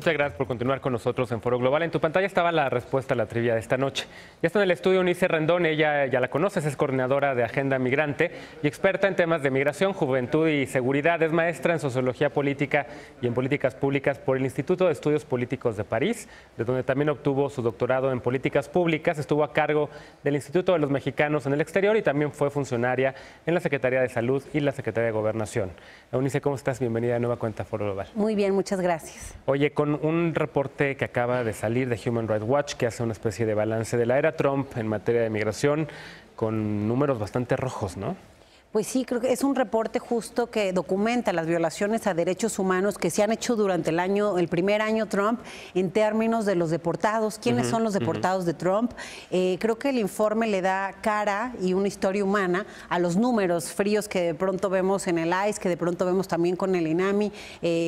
Muchas gracias por continuar con nosotros en Foro Global. En tu pantalla estaba la respuesta a la trivia de esta noche. Ya está en el estudio Eunice Rendón, ella ya la conoces, es coordinadora de Agenda Migrante y experta en temas de migración, juventud y seguridad. Es maestra en Sociología Política y en Políticas Públicas por el Instituto de Estudios Políticos de París, de donde también obtuvo su doctorado en Políticas Públicas. Estuvo a cargo del Instituto de los Mexicanos en el Exterior y también fue funcionaria en la Secretaría de Salud y la Secretaría de Gobernación. Eunice, ¿cómo estás? Bienvenida de nueva cuenta a Foro Global. Muy bien, muchas gracias. Oye, con un reporte que acaba de salir de Human Rights Watch que hace una especie de balance de la era Trump en materia de migración con números bastante rojos, ¿no? Pues sí, creo que es un reporte justo que documenta las violaciones a derechos humanos que se han hecho durante el primer año Trump en términos de los deportados. ¿Quiénes son los deportados de Trump? Creo que el informe le da cara y una historia humana a los números fríos que de pronto vemos en el ICE, que de pronto vemos también con el INAMI,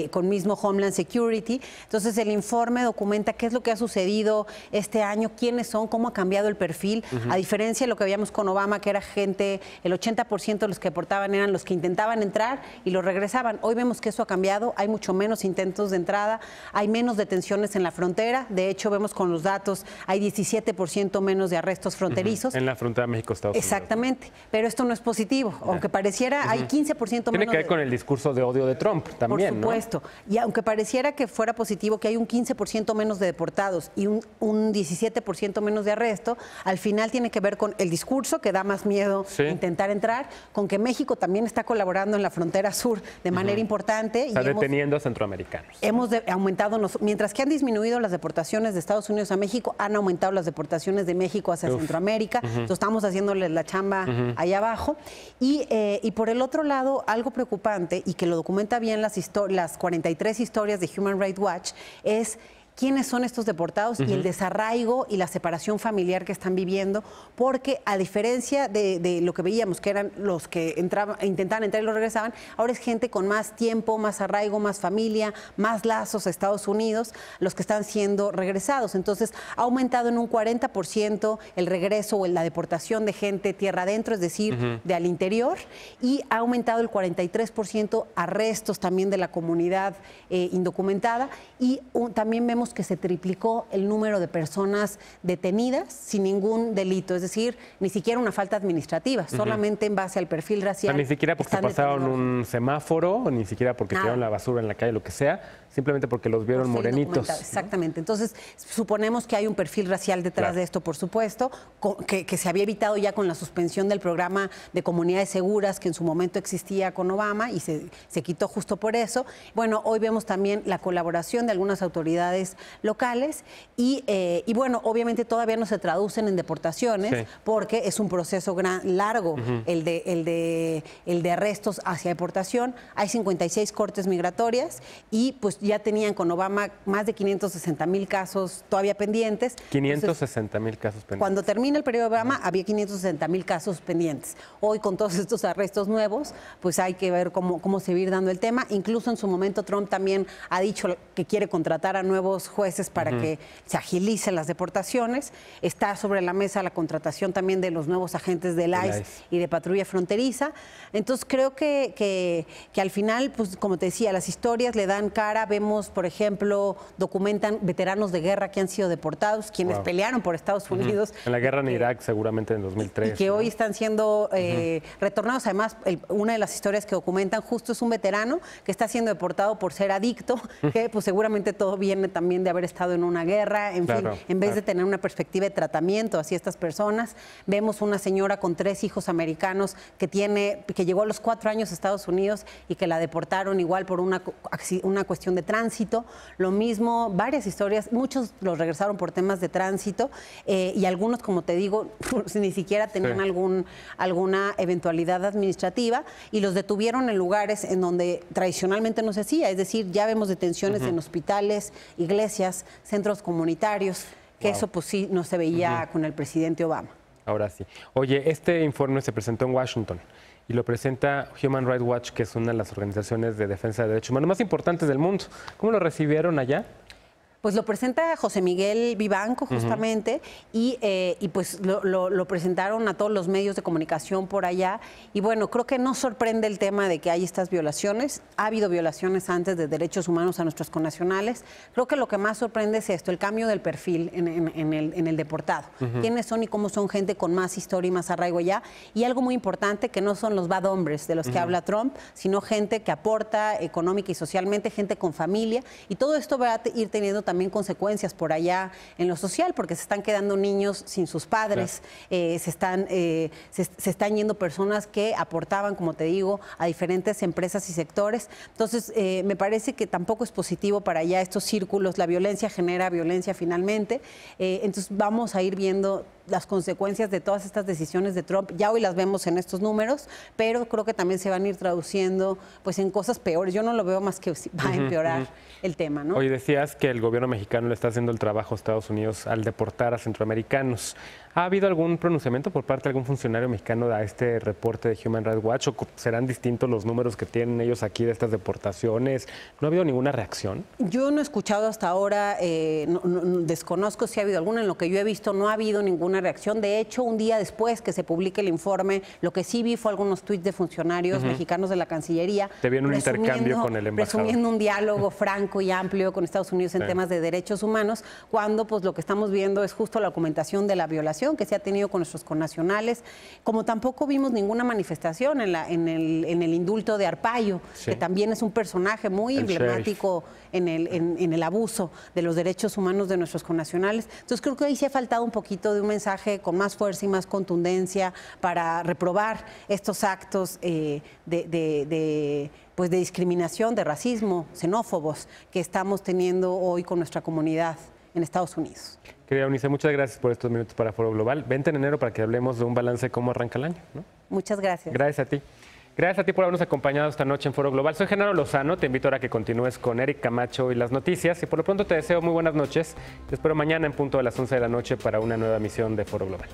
con mismo Homeland Security. Entonces el informe documenta qué es lo que ha sucedido este año, quiénes son, cómo ha cambiado el perfil, a diferencia de lo que veíamos con Obama, que era gente, el 80% de los que deportaban eran los que intentaban entrar y los regresaban. Hoy vemos que eso ha cambiado, hay mucho menos intentos de entrada, hay menos detenciones en la frontera. De hecho, vemos con los datos, hay 17% menos de arrestos fronterizos. En la frontera México-Estados Unidos. Exactamente, pero esto no es positivo. Aunque pareciera, hay 15% menos. Tiene que ver con el discurso de odio de Trump también, por supuesto, ¿no? Y aunque pareciera que fuera positivo que hay un 15% menos de deportados y un 17% menos de arresto, al final tiene que ver con el discurso que da más miedo intentar entrar, con que México también está colaborando en la frontera sur de manera importante. Está deteniendo a centroamericanos. Hemos aumentado, mientras que han disminuido las deportaciones de Estados Unidos a México, han aumentado las deportaciones de México hacia Centroamérica. Entonces estamos haciéndoles la chamba allá abajo. Y por el otro lado, algo preocupante y que lo documenta bien las 43 historias de Human Rights Watch es quiénes son estos deportados y el desarraigo y la separación familiar que están viviendo, porque a diferencia de lo que veíamos, que eran los que intentaban entrar y los regresaban, ahora es gente con más tiempo, más arraigo, más familia, más lazos a Estados Unidos, los que están siendo regresados. Entonces, ha aumentado en un 40% el regreso o la deportación de gente tierra adentro, es decir, de al interior, y ha aumentado el 43% arrestos también de la comunidad indocumentada, y también vemos que se triplicó el número de personas detenidas sin ningún delito, es decir, ni siquiera una falta administrativa, solamente en base al perfil racial. O sea, ni siquiera porque pasaron un semáforo, ni siquiera porque tiraron la basura en la calle, lo que sea, simplemente porque los vieron morenitos, ¿no? Exactamente. Entonces, suponemos que hay un perfil racial detrás de esto, por supuesto, que se había evitado ya con la suspensión del programa de comunidades seguras que en su momento existía con Obama y se quitó justo por eso. Bueno, hoy vemos también la colaboración de algunas autoridades locales y bueno, obviamente todavía no se traducen en deportaciones porque es un proceso largo el de arrestos hacia deportación. Hay 56 cortes migratorias y pues ya tenían con Obama más de 560,000 casos todavía pendientes. 560,000 casos pendientes. Cuando termina el periodo de Obama había 560,000 casos pendientes. Hoy con todos estos arrestos nuevos, pues hay que ver cómo se va a ir dando el tema. Incluso en su momento Trump también ha dicho que quiere contratar a nuevos jueces para que se agilicen las deportaciones. Está sobre la mesa la contratación también de los nuevos agentes del ICE y de patrulla fronteriza. Entonces creo que al final, pues como te decía, las historias le dan cara. Vemos, por ejemplo, documentan veteranos de guerra que han sido deportados, quienes pelearon por Estados Unidos. En la guerra en Irak seguramente en 2003. Y que hoy están siendo retornados. Además, una de las historias que documentan justo es un veterano que está siendo deportado por ser adicto, que pues seguramente todo viene también de haber estado en una guerra, en fin, en vez de tener una perspectiva de tratamiento hacia estas personas. Vemos una señora con 3 hijos americanos que llegó a los 4 años a Estados Unidos y que la deportaron igual por una cuestión de tránsito. Lo mismo, varias historias, muchos los regresaron por temas de tránsito y algunos, como te digo, ni siquiera tenían alguna eventualidad administrativa y los detuvieron en lugares en donde tradicionalmente no se hacía, es decir, ya vemos detenciones en hospitales, iglesias, centros comunitarios, que eso pues sí no se veía con el presidente Obama. Ahora sí. Oye, este informe se presentó en Washington y lo presenta Human Rights Watch, que es una de las organizaciones de defensa de derechos humanos más importantes del mundo. ¿Cómo lo recibieron allá? Pues lo presenta José Miguel Vivanco, justamente, y pues lo presentaron a todos los medios de comunicación por allá. Y bueno, creo que no sorprende el tema de que hay estas violaciones. Ha habido violaciones antes de derechos humanos a nuestros connacionales. Creo que lo que más sorprende es esto, el cambio del perfil en el deportado. Quiénes son y cómo son gente con más historia y más arraigo allá. Y algo muy importante, que no son los bad hombres de los que habla Trump, sino gente que aporta económica y socialmente, gente con familia. Y todo esto va a ir teniendo también consecuencias por allá en lo social, porque se están quedando niños sin sus padres, claro. se están yendo personas que aportaban, como te digo, a diferentes empresas y sectores. Entonces, me parece que tampoco es positivo para allá estos círculos. La violencia genera violencia finalmente. Entonces, vamos a ir viendo las consecuencias de todas estas decisiones de Trump. Ya hoy las vemos en estos números, pero creo que también se van a ir traduciendo pues en cosas peores. Yo no lo veo más que va a empeorar el tema, ¿no? Hoy decías que el gobierno mexicano le está haciendo el trabajo a Estados Unidos al deportar a centroamericanos. ¿Ha habido algún pronunciamiento por parte de algún funcionario mexicano a este reporte de Human Rights Watch? ¿O serán distintos los números que tienen ellos aquí de estas deportaciones? ¿No ha habido ninguna reacción? Yo no he escuchado hasta ahora, desconozco si ha habido alguna. En lo que yo he visto no ha habido ninguna reacción. De hecho, un día después que se publique el informe, lo que sí vi fue algunos tuits de funcionarios mexicanos de la Cancillería. Te vi en un intercambio con el embajador. Presumiendo un diálogo franco y amplio con Estados Unidos en temas de derechos humanos, cuando pues lo que estamos viendo es justo la documentación de la violación que se ha tenido con nuestros connacionales, como tampoco vimos ninguna manifestación en el indulto de Arpaio, que también es un personaje muy emblemático en el abuso de los derechos humanos de nuestros connacionales. Entonces creo que ahí sí ha faltado un poquito de un mensaje con más fuerza y más contundencia para reprobar estos actos de discriminación, de racismo, xenófobos que estamos teniendo hoy con nuestra comunidad en Estados Unidos. Querida Eunice, muchas gracias por estos minutos para Foro Global. Vente en enero para que hablemos de un balance de cómo arranca el año, ¿no? Muchas gracias. Gracias a ti. Gracias a ti por habernos acompañado esta noche en Foro Global. Soy Genaro Lozano, te invito ahora a que continúes con Eric Camacho y las noticias. Y por lo pronto te deseo muy buenas noches. Te espero mañana en punto de las 11 de la noche para una nueva emisión de Foro Global.